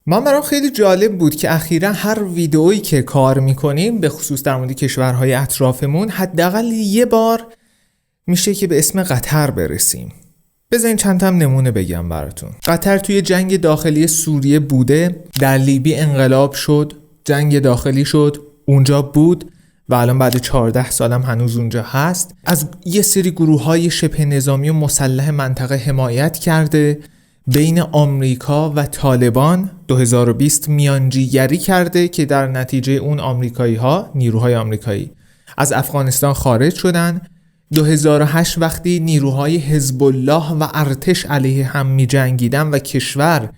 من برام خیلی جالب بود که اخیرا هر ویدئویی که کار میکنیم به خصوص در مورد کشورهای اطرافمون حداقل یه بار میشه که به اسم قطر برسیم. بذارین چند تا نمونه بگم براتون. قطر توی جنگ داخلی سوریه بوده، در لیبی انقلاب شد، جنگ داخلی شد، اونجا بود و الان بعد 14 سالم هنوز اونجا هست. از یه سری گروه‌های شبه نظامی و مسلح منطقه حمایت کرده. بین آمریکا و طالبان 2020 میانجیگری کرده که در نتیجه اون آمریکایی‌ها، نیروهای آمریکایی از افغانستان خارج شدن. 2008 وقتی نیروهای حزب الله و ارتش علیه هم می جنگیدن و کشور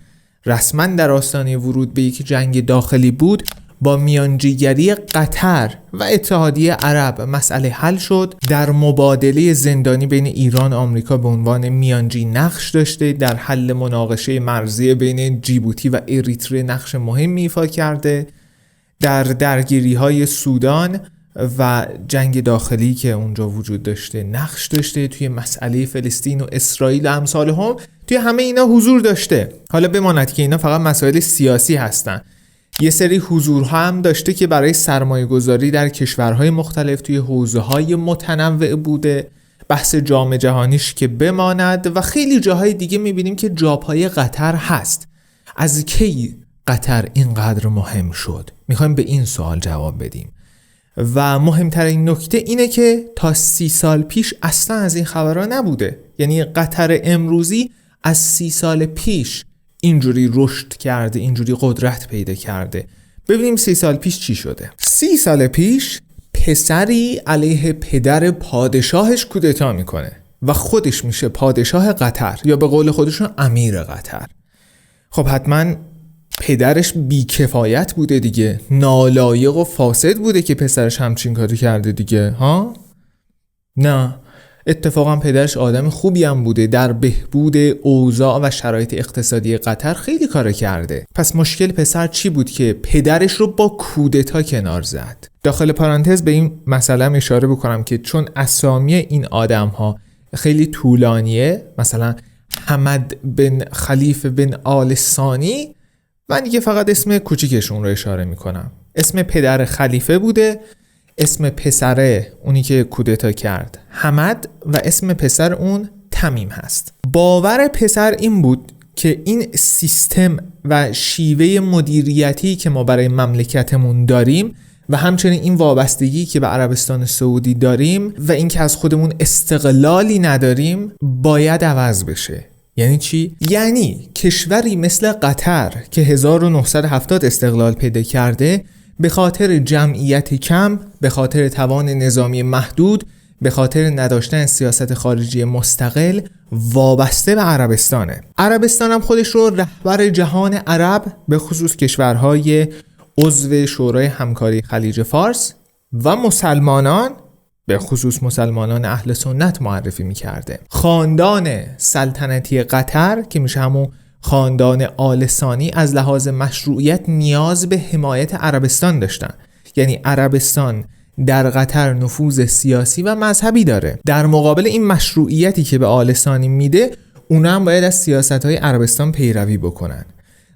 رسما در آستانه ورود به یک جنگ داخلی بود، با میانجیگری قطر و اتحادیه عرب مسئله حل شد. در مبادله زندانی بین ایران و آمریکا به عنوان میانجی نقش داشته. در حل مناقشه مرزی بین جیبوتی و اریتره نقش مهمی ایفا کرده. در درگیری‌های سودان و جنگ داخلی که اونجا وجود داشته نقش داشته. توی مسئله فلسطین و اسرائیل و امثال هم توی همه اینا حضور داشته. حالا بماند که اینا فقط مسائل سیاسی هستن. یه سری حضورها هم داشته که برای سرمایه گذاری در کشورهای مختلف توی حوزه‌های متنوع بوده. بحث جام جهانیش که بماند و خیلی جاهای دیگه میبینیم که جاپای قطر هست. از کی قطر اینقدر مهم شد؟ میخوایم به این سوال جواب بدیم. و مهمترین نکته اینه که تا 30 سال پیش اصلا از این خبرها نبوده. یعنی قطر امروزی از 30 سال پیش اینجوری رشد کرده، اینجوری قدرت پیدا کرده. ببینیم 30 سال پیش چی شده. 30 سال پیش پسری علیه پدر پادشاهش کودتا میکنه و خودش میشه پادشاه قطر، یا به قول خودشون امیر قطر. خب حتما پدرش بیکفایت بوده دیگه، نالایق و فاسد بوده که پسرش همچین کاری کرده دیگه ها؟ نه، اتفاقا پدرش آدم خوبی هم بوده، در بهبود اوضاع و شرایط اقتصادی قطر خیلی کار کرده. پس مشکل پسر چی بود که پدرش رو با کودتا کنار زد؟ داخل پرانتز به این مسئله هم اشاره بکنم که چون اسامی این آدم ها خیلی طولانیه، مثلا حمد بن خلیفه بن آل ثانی، من دیگه فقط اسم کوچیکشون رو اشاره میکنم. اسم پدر خلیفه بوده، اسم پسره اونی که کودتا کرد حمد و اسم پسر اون تمیم هست. باور پسر این بود که این سیستم و شیوه مدیریتی که ما برای مملکتمون داریم و همچنین این وابستگی که به عربستان سعودی داریم و این که از خودمون استقلالی نداریم باید عوض بشه. یعنی چی؟ یعنی کشوری مثل قطر که 1970 استقلال پیدا کرده به خاطر جمعیت کم، به خاطر توان نظامی محدود، به خاطر نداشتن سیاست خارجی مستقل وابسته به عربستانه. عربستان هم خودش رو رهبر جهان عرب به خصوص کشورهای عضو شورای همکاری خلیج فارس و مسلمانان به خصوص مسلمانان اهل سنت معرفی می‌کرده. خاندان سلطنتی قطر که میشه همون خاندان آل ثانی از لحاظ مشروعیت نیاز به حمایت عربستان داشتن. یعنی عربستان در قطر نفوذ سیاسی و مذهبی داره. در مقابل این مشروعیتی که به آل ثانی میده، اونا هم باید از سیاست‌های عربستان پیروی بکنن.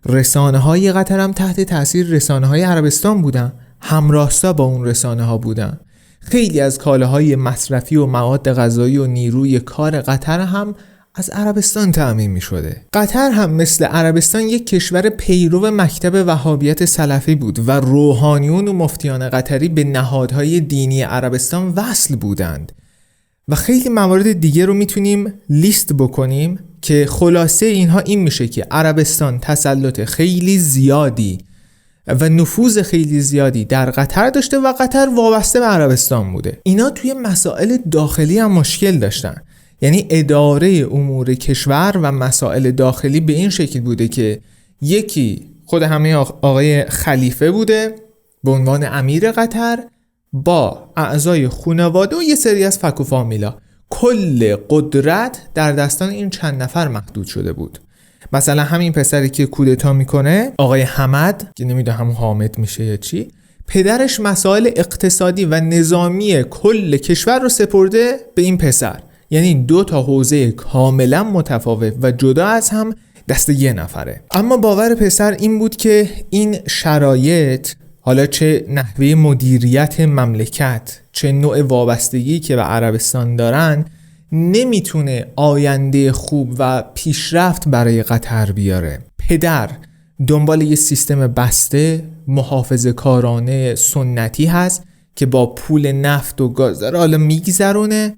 رسانه‌های قطر هم تحت تاثیر رسانه‌های عربستان بودن، همراستا با اون رسانه‌ها بودن. خیلی از کالاهای مصرفی و مواد غذایی و نیروی کار قطر هم از عربستان تأمین می شده. قطر هم مثل عربستان یک کشور پیرو مکتب وهابیت سلفی بود و روحانیون و مفتیان قطری به نهادهای دینی عربستان وصل بودند و خیلی موارد دیگه رو میتونیم لیست بکنیم که خلاصه اینها این میشه که عربستان تسلط خیلی زیادی و نفوذ خیلی زیادی در قطر داشته و قطر وابسته به عربستان بوده. اینا توی مسائل داخلی هم مشکل داشتن. یعنی اداره امور کشور و مسائل داخلی به این شکل بوده که یکی خود همه آقای خلیفه بوده به عنوان امیر قطر با اعضای خانواده و یه سری از فک و فامیلا. کل قدرت در دستان این چند نفر محدود شده بود. مثلا همین پسری که کودتا میکنه آقای حمد که نمیدونم همون حامد میشه یا چی، پدرش مسائل اقتصادی و نظامی کل کشور رو سپرده به این پسر. یعنی دو تا حوزه کاملا متفاوت و جدا از هم دست یه نفره. اما باور پسر این بود که این شرایط، حالا چه نحوه مدیریت مملکت، چه نوع وابستگی که به عربستان دارن، نمیتونه آینده خوب و پیشرفت برای قطر بیاره. پدر دنبال یه سیستم بسته محافظه‌کارانه سنتی هست که با پول نفت و گاز داره حالا میگذرونه،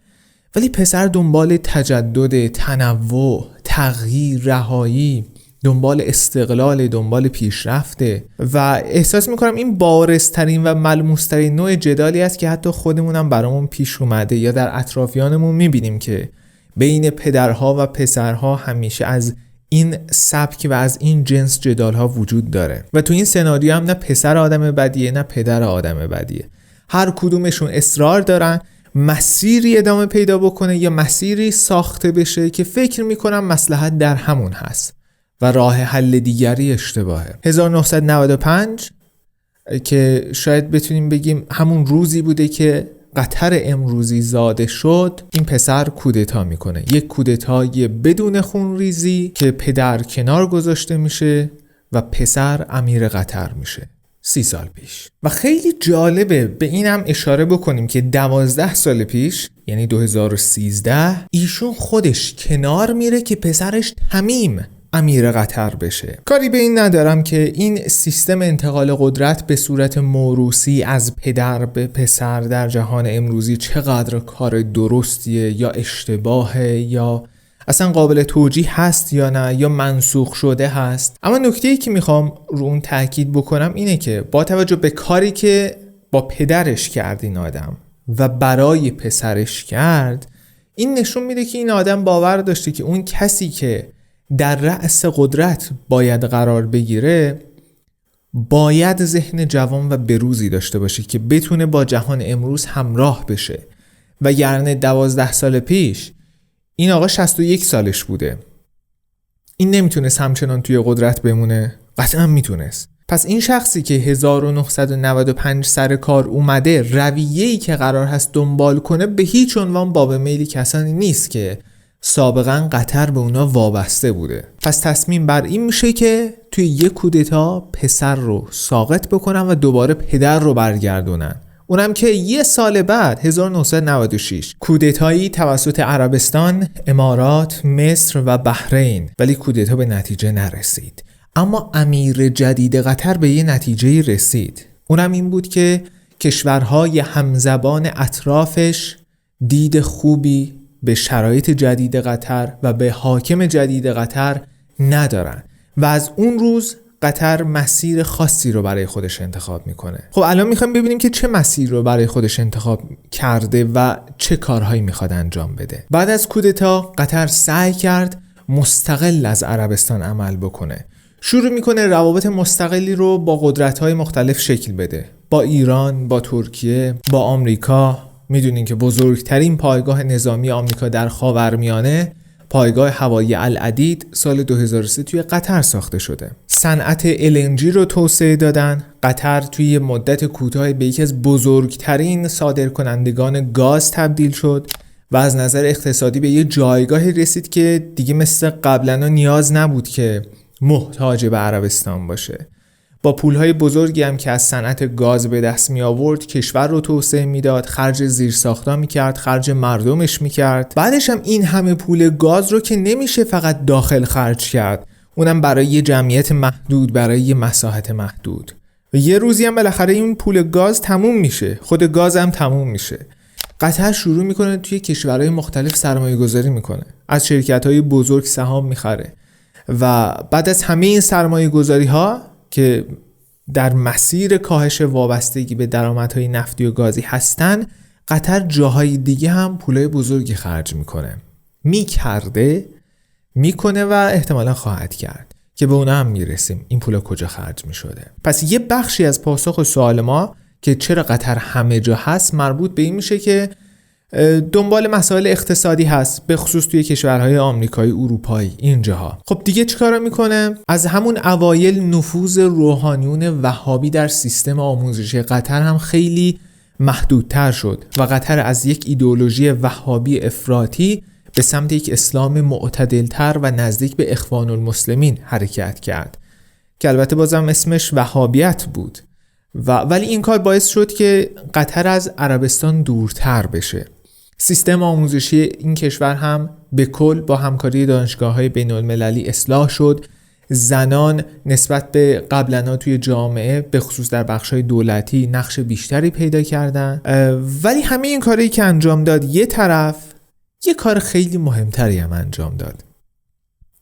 ولی پسر دنبال تجدد، تنوع، تغییر، رهایی، دنبال استقلال، دنبال پیشرفته. و احساس میکنم این بارزترین و ملموسترین نوع جدالی است که حتی خودمونم برامون پیش اومده یا در اطرافیانمون میبینیم که بین پدرها و پسرها همیشه از این سبک و از این جنس جدالها وجود داره. و تو این سناریو هم نه پسر آدم بدیه نه پدر آدم بدیه، هر کدومشون اصرار دارن مسیری ادامه پیدا بکنه یا مسیری ساخته بشه که فکر میکنم مصلحت در همون هست و راه حل دیگری اشتباهه. 1995 که شاید بتونیم بگیم همون روزی بوده که قطر امروزی زاده شد، این پسر کودتا میکنه. یک کودتای بدون خونریزی که پدر کنار گذاشته میشه و پسر امیر قطر میشه 30 سال پیش. و خیلی جالبه به اینم اشاره بکنیم که 12 سال پیش، یعنی 2013، ایشون خودش کنار میره که پسرش تمیم امیر قطر بشه. کاری به این ندارم که این سیستم انتقال قدرت به صورت موروثی از پدر به پسر در جهان امروزی چقدر کار درستیه یا اشتباهه یا اصلا قابل توجیه هست یا نه، یا منسوخ شده هست. اما نکته‌ای که میخوام رو اون تاکید بکنم اینه که با توجه به کاری که با پدرش کرد این آدم و برای پسرش کرد، این نشون میده که این آدم باور داشته که اون کسی که در رأس قدرت باید قرار بگیره باید ذهن جوان و بروزی داشته باشه که بتونه با جهان امروز همراه بشه. و یعنی 12 سال پیش این آقا 61 سالش بوده، این نمیتونست همچنان توی قدرت بمونه؟ قطعا میتونست. پس این شخصی که 1995 سر کار اومده، رویه‌ای که قرار هست دنبال کنه به هیچ عنوان باب میلی کسانی نیست که سابقا قطر به اونا وابسته بوده. پس تصمیم بر این میشه که توی یک کودتا پسر رو ساقط بکنن و دوباره پدر رو برگردونن. اونم که یه سال بعد 1996 کودتایی توسط عربستان، امارات، مصر و بحرین، ولی کودتا به نتیجه نرسید. اما امیر جدید قطر به یه نتیجه رسید. اونم این بود که کشورهای همزبان اطرافش دید خوبی به شرایط جدید قطر و به حاکم جدید قطر ندارن و از اون روز قطر مسیر خاصی رو برای خودش انتخاب میکنه. خب الان میخوایم ببینیم که چه مسیر رو برای خودش انتخاب کرده و چه کارهایی میخواد انجام بده. بعد از کودتا قطر سعی کرد مستقل از عربستان عمل بکنه. شروع میکنه روابط مستقلی رو با قدرت‌های مختلف شکل بده. با ایران، با ترکیه، با آمریکا. میدونین که بزرگترین پایگاه نظامی آمریکا در خاورمیانه، پایگاه هوایی العدید، سال 2003 توی قطر ساخته شده. صنعت LNG رو توسعه دادن. قطر توی مدت کوتاه به یکی از بزرگترین صادرکنندگان گاز تبدیل شد و از نظر اقتصادی به یه جایگاهی رسید که دیگه مثل قبلا نیاز نبود که محتاج به عربستان باشه. با پولهای بزرگی هم که از صنعت گاز به دست می آورد کشور رو توسعه میداد، خرج زیرساخت‌ها میکرد، خرج مردمش میکرد. بعدش هم این همه پول گاز رو که نمیشه فقط داخل خرج کرد، اونم برای یه جمعیت محدود، برای یه مساحت محدود. و یه روزی هم بالاخره این پول گاز تموم میشه، خود گاز هم تموم میشه. قطر شروع میکنه توی کشورهای مختلف سرمایه گذاری میکنه، از شرکت‌های بزرگ سهام میخره و بعد از همه این سرمایه گذاری ها که در مسیر کاهش وابستگی به درآمدهای نفتی و گازی هستن، قطر جاهای دیگه هم پولای بزرگی خرج میکنه، میکنه و احتمالا خواهد کرد که به اونا هم میرسیم این پولا کجا خرج میشده. پس یه بخشی از پاسخ سوال ما که چرا قطر همه جا هست مربوط به این میشه که دنبال مسائل اقتصادی هست، به خصوص توی کشورهای آمریکایی، اروپایی، اینجاها. خب دیگه چیکارا میکنه؟ از همون اوایل نفوذ روحانیون وهابی در سیستم آموزشی قطر هم خیلی محدودتر شد و قطر از یک ایدئولوژی وهابی افراطی به سمت یک اسلام معتدلتر و نزدیک به اخوان المسلمین حرکت کرد که البته بازم اسمش وهابیت بود ولی این کار باعث شد که قطر از عربستان دورتر بشه. سیستم آموزشی این کشور هم به کل با همکاری دانشگاه‌های بین‌المللی اصلاح شد. زنان نسبت به قبلنا توی جامعه به خصوص در بخش‌های دولتی نقش بیشتری پیدا کردن. ولی همه این کاری که انجام داد یه طرف، یه کار خیلی مهمتری هم انجام داد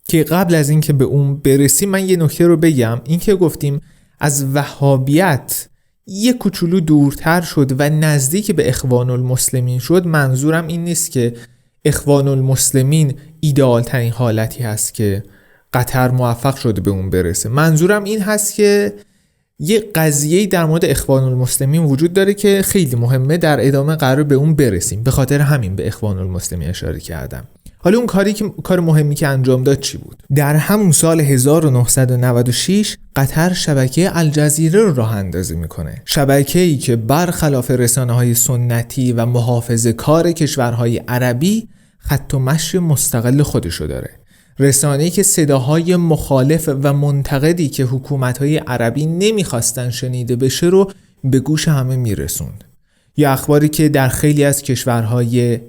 که قبل از این که به اون برسیم من یه نکته رو بگم. این که گفتیم از وهابیت یه کوچولو دورتر شد و نزدیک به اخوان المسلمین شد، منظورم این نیست که اخوان المسلمین ایدئال ترین حالتی هست که قطر موفق شده به اون برسه. منظورم این هست که یه قضیه‌ای در مورد اخوان المسلمین وجود داره که خیلی مهمه، در ادامه قرار به اون برسیم، به خاطر همین به اخوان المسلمین اشاره کردم. حالا اون کار مهمی که انجام داد چی بود؟ در همون سال 1996 قطر شبکه الجزیره رو راه اندازی میکنه. شبکه‌ای که برخلاف رسانه‌های سنتی و محافظه‌کار کشورهای عربی خط و مشی مستقل خودشو داره. رسانه‌ای که صداهای مخالف و منتقدی که حکومت‌های عربی نمیخواستن شنیده بشه رو به گوش همه میرسوند. یا اخباری که در خیلی از کشورهای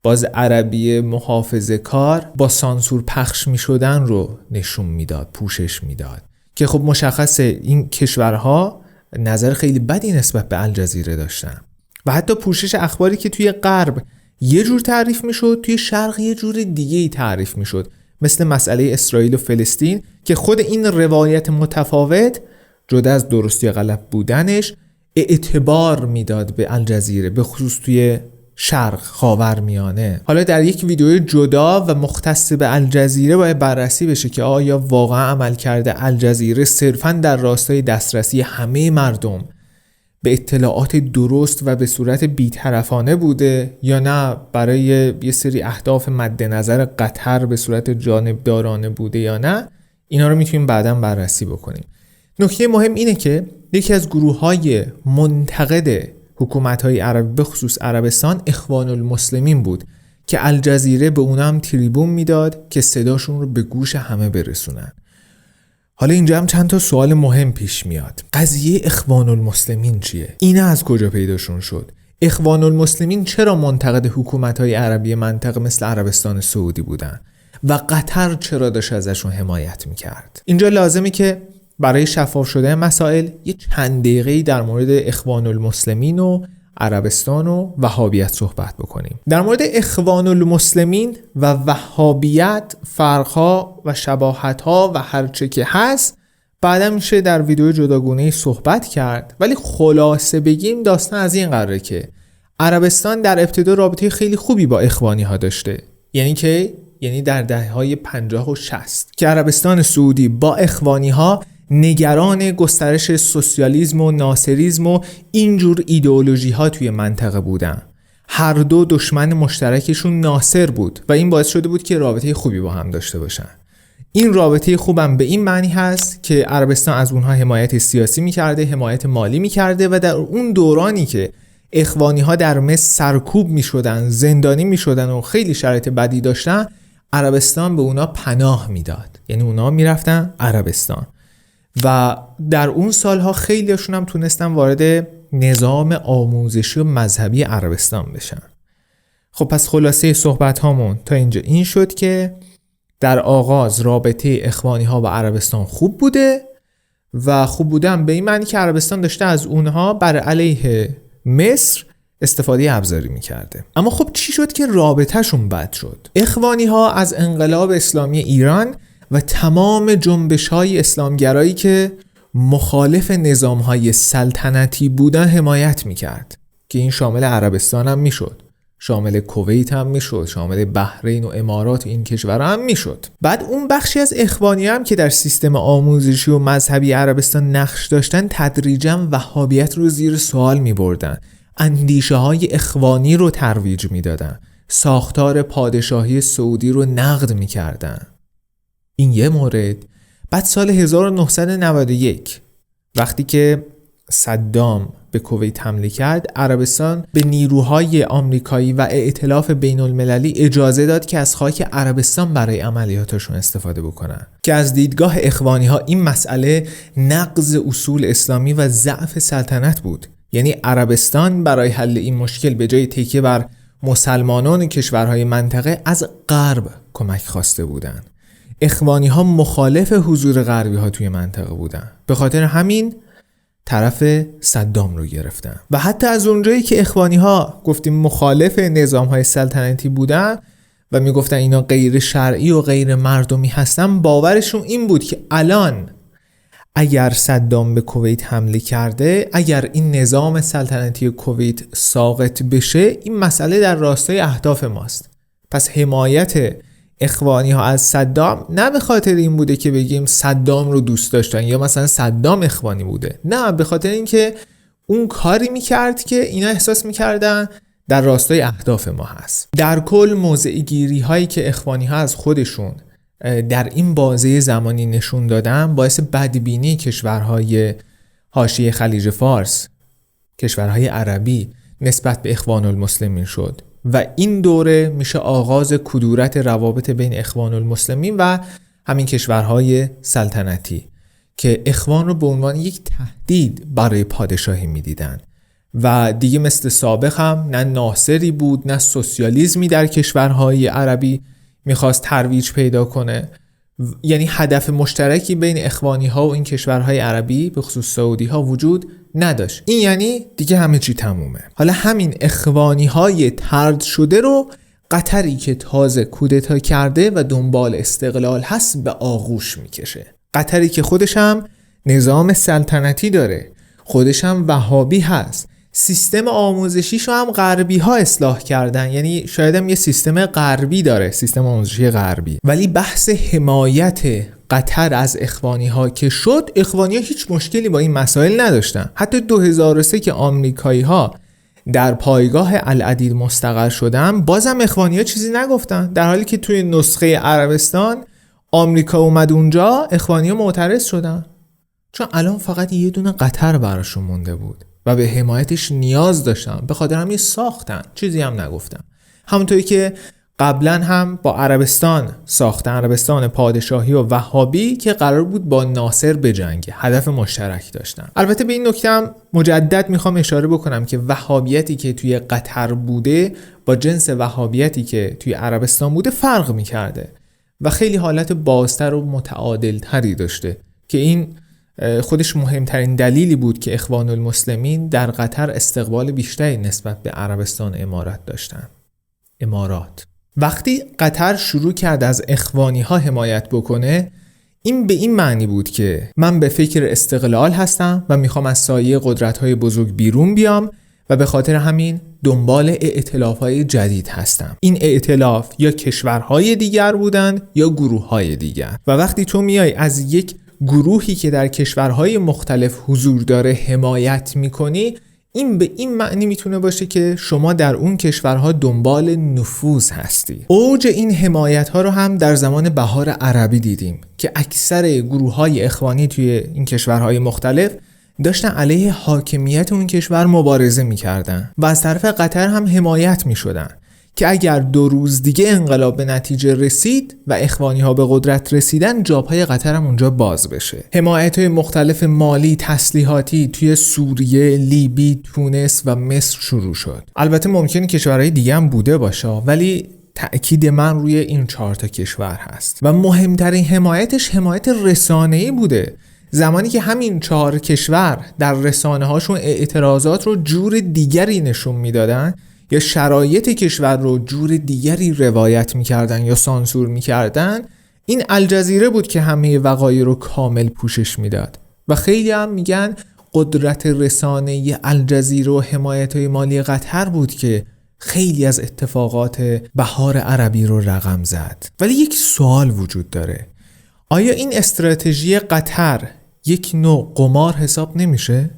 باز عربی محافظه‌کار با سانسور پخش می‌شدن رو نشون میداد، پوشش میداد که خب مشخصه این کشورها نظر خیلی بدی نسبت به الجزیره داشتن و حتی پوشش اخباری که توی غرب یه جور تعریف میشد توی شرق یه جور دیگه‌ای تعریف میشد، مثل مسئله اسرائیل و فلسطین که خود این روایت متفاوت جدا از درستی غلط بودنش اعتبار میداد به الجزیره، به خصوص توی شرق خاورمیانه. حالا در یک ویدیو جدا و مختص به الجزیره باید بررسی بشه که آیا واقعا عملکرد الجزیره صرفاً در راستای دسترسی همه مردم به اطلاعات درست و به صورت بی‌طرفانه بوده یا نه برای یه سری اهداف مد نظر قطر به صورت جانبدارانه بوده یا نه. اینا رو میتونیم بعداً بررسی بکنیم. نکته مهم اینه که یکی از گروه‌های منتقد حکومت‌های عربی به خصوص عربستان اخوان المسلمین بود که الجزیره به اونا هم تریبون میداد که صداشون رو به گوش همه برسونن. حالا اینجا هم چند تا سوال مهم پیش میاد. قضیه اخوان المسلمین چیه؟ اینا از کجا پیداشون شد؟ اخوان المسلمین چرا منتقد حکومت‌های عربی منطقه مثل عربستان سعودی بودن و قطر چرا داشت ازشون حمایت میکرد؟ اینجا لازمه که برای شفاف شدن مسائل یه چند دقیقه‌ای در مورد اخوان المسلمین و عربستان و وهابیت صحبت بکنیم. در مورد اخوان المسلمین و وهابیت فرق‌ها و شباهت‌ها و هرچه که هست بعدا میشه در ویدیو جداگانه‌ای صحبت کرد، ولی خلاصه بگیم داستان از این قراره که عربستان در ابتدا رابطه خیلی خوبی با اخوانی‌ها داشته. یعنی در دهه‌های 50 و 60 که عربستان سعودی با اخوانی‌ها نگران گسترش سوسیالیسم و ناصریسم و اینجور ایدئولوژی ها توی منطقه بودن. هر دو دشمن مشترکشون ناصر بود و این باعث شده بود که رابطه خوبی با هم داشته باشن. این رابطه خوبم به این معنی هست که عربستان از اونها حمایت سیاسی میکرده، حمایت مالی میکرده و در اون دورانی که اخوانی ها در مصر سرکوب میشدن، زندانی میشدن و خیلی شرایط بدی داشتن، عربستان به اونا پناه میداد. یعنی اونا میرفتن عربستان و در اون سالها خیلیشون هم تونستن وارد نظام آموزشی و مذهبی عربستان بشن. خب پس خلاصه صحبت هامون تا اینجا این شد که در آغاز رابطه اخوانی ها و عربستان خوب بوده و خوب بودن به این معنی که عربستان داشته از اونها بر علیه مصر استفاده ابزاری میکرده. اما خب چی شد که رابطهشون بد شد؟ اخوانی ها از انقلاب اسلامی ایران و تمام جنبش‌های اسلامگرایی که مخالف نظام‌های سلطنتی بودن حمایت می‌کرد که این شامل عربستان هم میشد، شامل کویت هم میشد، شامل بحرین و امارات و این کشورها هم میشد. بعد اون بخشی از اخوانی هم که در سیستم آموزشی و مذهبی عربستان نقش داشتن تدریجاً وهابیت رو زیر سوال می‌بردن، اندیشه‌های اخوانی رو ترویج می‌دادن، ساختار پادشاهی سعودی رو نقد می‌کردن. این یه مورد. بعد سال 1991 وقتی که صدام به کویت حمله کرد، عربستان به نیروهای آمریکایی و ائتلاف بین المللی اجازه داد که از خاک عربستان برای عملیاتشون استفاده بکنن، که از دیدگاه اخوانی ها این مسئله نقض اصول اسلامی و ضعف سلطنت بود. یعنی عربستان برای حل این مشکل به جای تکیه بر مسلمانان کشورهای منطقه از غرب کمک خواسته بودند. اخوانی ها مخالف حضور غربی ها توی منطقه بودن، به خاطر همین طرف صدام رو گرفتن. و حتی از اونجایی که اخوانی ها گفتیم مخالف نظام های سلطنتی بودن و میگفتن اینا غیر شرعی و غیر مردمی هستن، باورشون این بود که الان اگر صدام به کویت حمله کرده، اگر این نظام سلطنتی کویت ساقط بشه، این مسئله در راستای اهداف ماست. پس حمایت اخوانی ها از صدام نه به خاطر این بوده که بگیم صدام رو دوست داشتن یا مثلا صدام اخوانی بوده، نه، به خاطر اینکه اون کاری میکرد که اینا احساس میکردن در راستای اهداف ما هست. در کل موضع گیری هایی که اخوانی ها از خودشون در این بازه زمانی نشون دادن باعث بدبینی کشورهای حاشیه خلیج فارس، کشورهای عربی نسبت به اخوان المسلمین شد و این دوره میشه آغاز کدورت روابط بین اخوان المسلمین و همین کشورهای سلطنتی که اخوان رو به عنوان یک تهدید برای پادشاهی میدیدن و دیگه مثل سابق هم نه ناصری بود نه سوسیالیسمی در کشورهای عربی میخواست ترویج پیدا کنه. یعنی هدف مشترکی بین اخوانی ها و این کشورهای عربی به خصوص سعودی ها وجود نداشت. این یعنی دیگه همه چی تمومه. حالا همین اخوانی های طرد شده رو قطری که تازه کودتا کرده و دنبال استقلال هست به آغوش میکشه. قطری که خودش هم نظام سلطنتی داره، خودش هم وهابی هست، سیستم آموزشیشو هم غربی ها اصلاح کردن، یعنی شاید هم یه سیستم غربی داره، سیستم آموزشی غربی. ولی بحث حمایت قطر از اخوانی ها که شد، اخوانی ها هیچ مشکلی با این مسائل نداشتن. حتی 2003 که آمریکایی ها در پایگاه العدید مستقر شدن، بازم اخوانی ها چیزی نگفتن، در حالی که توی نسخه عربستان آمریکا اومد اونجا، اخوانی ها معترض شدن، چون الان فقط یه دونه قطر براشون مونده بود و به حمایتش نیاز داشتن، به خاطر همین ساختن، چیزی هم نگفتن. همونطوری که قبلا هم با عربستان ساختن، عربستان پادشاهی و وهابی که قرار بود با ناصر بجنگه، هدف مشترک داشتن. البته به این نکته هم مجدد میخوام اشاره بکنم که وهابیتی که توی قطر بوده با جنس وهابیتی که توی عربستان بوده فرق میکرده و خیلی حالت بازتر و متعادل تری داشته، که این خودش مهمترین دلیلی بود که اخوان المسلمین در قطر استقبال بیشتری نسبت به عربستان امارات داشتن. امارات وقتی قطر شروع کرد از اخوانی ها حمایت بکنه، این به این معنی بود که من به فکر استقلال هستم و میخوام از سایه قدرت های بزرگ بیرون بیام و به خاطر همین دنبال ائتلاف های جدید هستم. این ائتلاف یا کشورهای دیگر بودند یا گروه های دیگر، و وقتی تو میای از یک گروهی که در کشورهای مختلف حضور داره حمایت میکنی، این به این معنی میتونه باشه که شما در اون کشورها دنبال نفوذ هستی. اوج این حمایت ها رو هم در زمان بهار عربی دیدیم که اکثر گروههای اخوانی توی این کشورهای مختلف داشتن علیه حاکمیت اون کشور مبارزه میکردن و از طرف قطر هم حمایت میشدن که اگر 2 روز دیگه انقلاب به نتیجه رسید و اخوانی ها به قدرت رسیدن، جابهای قطر هم اونجا باز بشه. حمایت های مختلف مالی، تسلیحاتی توی سوریه، لیبی، تونس و مصر شروع شد. البته ممکنه کشورهای دیگه هم بوده باشه، ولی تأکید من روی این 4 تا کشور هست و مهمترین حمایتش حمایت رسانه‌ای بوده. زمانی که همین 4 کشور در رسانه هاشون اعتراضات رو جور دیگری نشون میدادن یا شرایط کشور رو جور دیگری روایت میکردن یا سانسور میکردن، این الجزیره بود که همه وقایع رو کامل پوشش میداد. و خیلی هم میگن قدرت رسانه‌ای الجزیره و حمایت‌های مالی قطر بود که خیلی از اتفاقات بهار عربی رو رقم زد. ولی یک سوال وجود داره، آیا این استراتژی قطر یک نوع قمار حساب نمیشه؟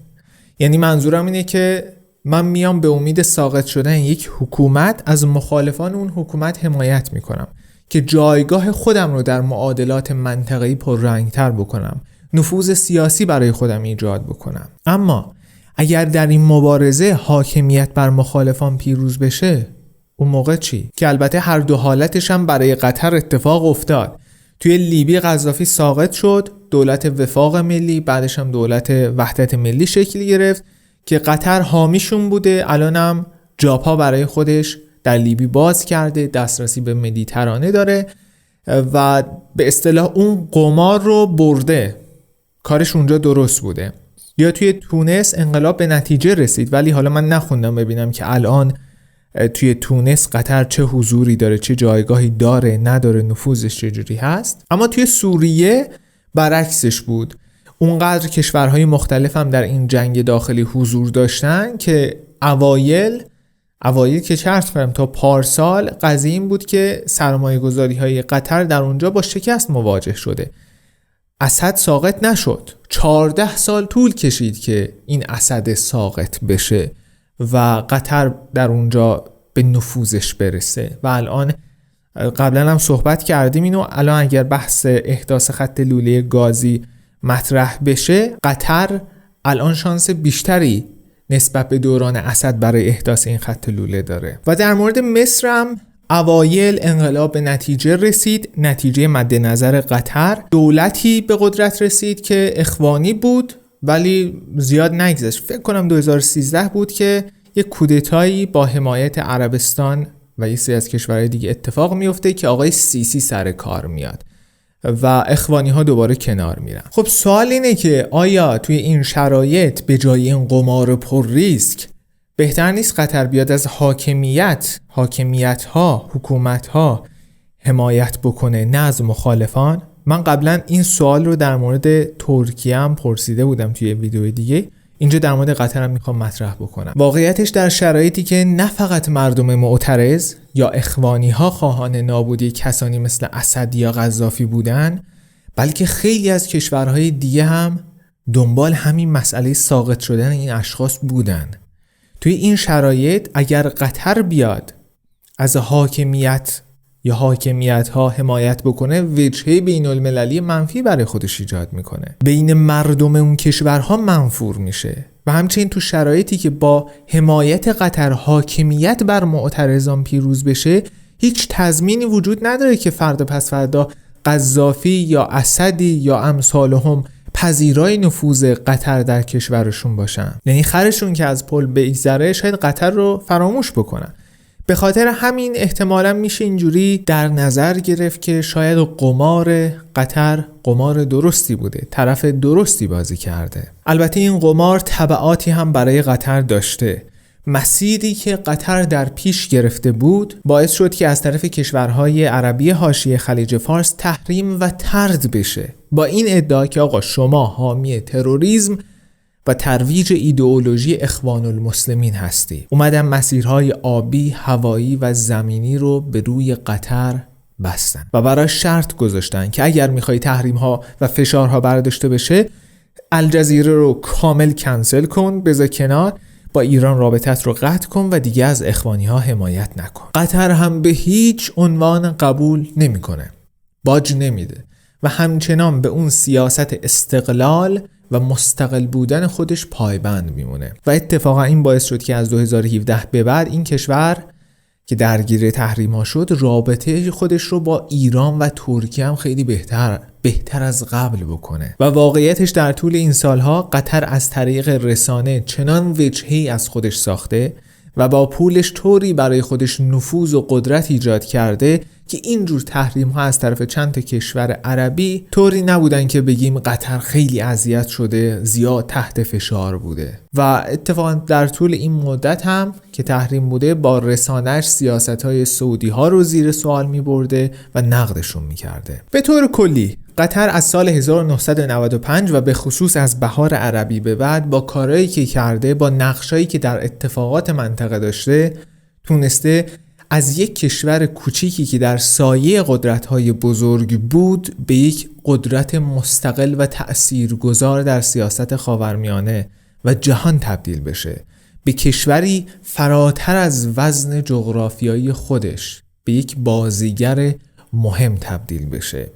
یعنی منظورم اینه که من میام به امید ساقط شدن یک حکومت از مخالفان اون حکومت حمایت میکنم که جایگاه خودم رو در معادلات منطقه‌ای پررنگتر بکنم، نفوذ سیاسی برای خودم ایجاد بکنم. اما اگر در این مبارزه حاکمیت بر مخالفان پیروز بشه اون موقع چی؟ که البته هر دو حالتش هم برای قطر اتفاق افتاد. توی لیبی قذافی ساقط شد، دولت وفاق ملی، بعدش هم دولت وحدت ملی شکل گرفت که قطر حامیشون بوده. الانم جاپا برای خودش در لیبی باز کرده، دسترسی به مدیترانه داره و به اصطلاح اون قمار رو برده. کارش اونجا درست بوده. یا توی تونس انقلاب به نتیجه رسید، ولی حالا من نخوندم ببینم که الان توی تونس قطر چه حضوری داره، چه جایگاهی داره، نداره، نفوذش چجوری هست. اما توی سوریه برعکسش بود. اونقدر کشورهای مختلف هم در این جنگ داخلی حضور داشتن که اوایل که چه عرض کنم تا پارسال قضیه این بود که سرمایه گذاری های قطر در اونجا با شکست مواجه شده. اسد ساقط نشد. 14 سال طول کشید که این اسد ساقط بشه و قطر در اونجا به نفوذش برسه. و الان قبلا هم صحبت کردیم اینو، الان اگر بحث احداث خط لوله گازی مطرح بشه، قطر الان شانس بیشتری نسبت به دوران اسد برای احداث این خط لوله داره. و در مورد مصر هم اوایل انقلاب به نتیجه رسید. نتیجه مد نظر قطر، دولتی به قدرت رسید که اخوانی بود ولی زیاد نگذشت. فکر کنم 2013 بود که یک کودتایی با حمایت عربستان و یه سری از کشورهای دیگه اتفاق میفته که آقای سیسی سر کار میاد و اخوانی ها دوباره کنار میرن. خب سوال اینه که آیا توی این شرایط به جای این قمار پر ریسک بهتر نیست قطر بیاد از حاکمیت ها، حکومت ها حمایت بکنه نه از مخالفان؟ من قبلا این سوال رو در مورد ترکیه هم پرسیده بودم توی ویدیو دیگه. اینجا در مورد قطر هم میخوام مطرح بکنم. واقعیتش در شرایطی که نه فقط مردم معترض یا اخوانی ها خواهان نابودی کسانی مثل اسد یا قذافی بودن، بلکه خیلی از کشورهای دیگه هم دنبال همین مسئله ساقط شدن این اشخاص بودن. توی این شرایط اگر قطر بیاد از حاکمیت یا حاکمیت ها حمایت بکنه، وجهه بین المللی منفی برای خودش ایجاد میکنه، بین مردم اون کشورها منفور میشه. و همچنین تو شرایطی که با حمایت قطر حاکمیت بر معترضان پیروز بشه، هیچ تضمینی وجود نداره که فردا پس فردا قذافی یا اسدی یا امثالهم پذیرای نفوذ قطر در کشورشون باشن. یعنی خرشون که از پل بگذره شاید قطر رو فراموش بکنن. به خاطر همین احتمالاً میشه اینجوری در نظر گرفت که شاید قمار قطر قمار درستی بوده، طرف درستی بازی کرده. البته این قمار تبعاتی هم برای قطر داشته. مسیری که قطر در پیش گرفته بود باعث شد که از طرف کشورهای عربی حاشیه خلیج فارس تحریم و طرد بشه، با این ادعا که آقا شما حامی تروریسم و ترویج ایدئولوژی اخوان المسلمین هستی. اومدن مسیرهای آبی، هوایی و زمینی رو به روی قطر بستن و برای شرط گذاشتن که اگر میخوای تحریم‌ها و فشارها برداشته بشه، الجزیره رو کامل کنسل کن، بذار کنار، با ایران رابطت رو قطع کن و دیگه از اخوانی‌ها حمایت نکن. قطر هم به هیچ عنوان قبول نمیکنه، باج نمیده و همچنان به اون سیاست استقلال و مستقل بودن خودش پایبند میمونه. و اتفاقا این باعث شد که از 2017 به بعد این کشور که درگیر تحریم ها شد، رابطه خودش رو با ایران و ترکیه هم خیلی بهتر از قبل بکنه. و واقعیتش در طول این سالها قطر از طریق رسانه چنان وجهی از خودش ساخته و با پولش طوری برای خودش نفوذ و قدرت ایجاد کرده که اینجور تحریم ها از طرف چند تا کشور عربی طوری نبودن که بگیم قطر خیلی اذیت شده، زیاد تحت فشار بوده. و اتفاقا در طول این مدت هم که تحریم بوده، با رسانه‌اش سیاست‌های سعودی ها رو زیر سوال می برده و نقدشون می کرده. به طور کلی قطر از سال 1995 و به خصوص از بهار عربی به بعد با کارهایی که کرده، با نقشایی که در اتفاقات منطقه داشته، تونسته از یک کشور کوچیکی که در سایه قدرت‌های بزرگ بود به یک قدرت مستقل و تأثیرگذار در سیاست خاورمیانه و جهان تبدیل بشه، به کشوری فراتر از وزن جغرافیایی خودش به یک بازیگر مهم تبدیل بشه.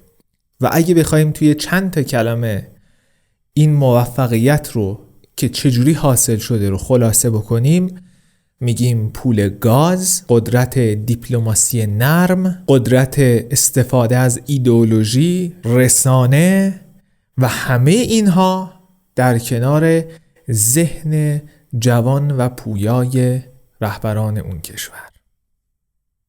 و اگه بخوایم توی چند تا کلمه این موفقیت رو که چجوری حاصل شده رو خلاصه بکنیم، میگیم پول گاز، قدرت دیپلماسی نرم، قدرت استفاده از ایدئولوژی، رسانه و همه اینها در کنار ذهن جوان و پویای رهبران اون کشور.